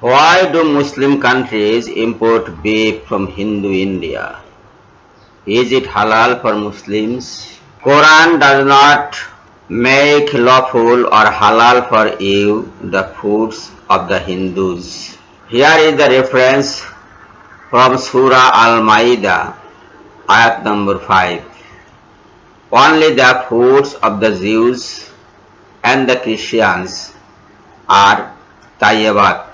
Why do Muslim countries import beef from Hindu India? Is it halal for Muslims? Quran does not make lawful or halal for you the foods of the Hindus. Here is the reference from Surah Al-Ma'idah, ayat number 5. Only the foods of the Jews and the Christians are tayyibat,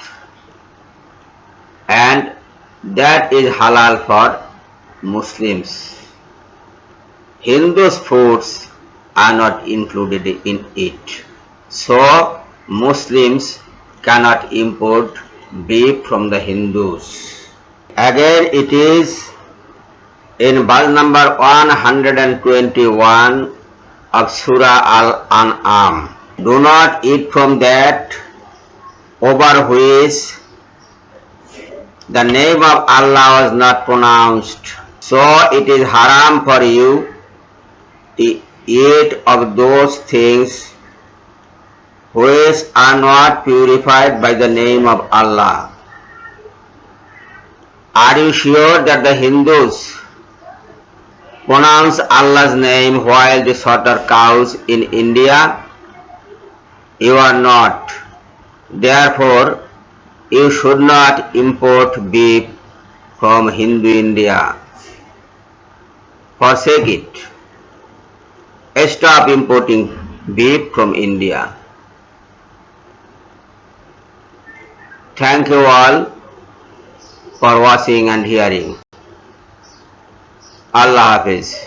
and that is halal for Muslims. Hindus' foods are not included in it. So Muslims cannot import beef from the Hindus. Again it is in verse number 121 of Surah Al-An'am. Do not eat from that over which the name of Allah was not pronounced. So it is haram for you to eat of those things which are not purified by the name of Allah. Are you sure that the Hindus pronounce Allah's name while they slaughter cows in India? You are not. Therefore, you should not import beef from Hindu India. Forsake it. Stop importing beef from India. Thank you all for watching and hearing. Allah Hafiz.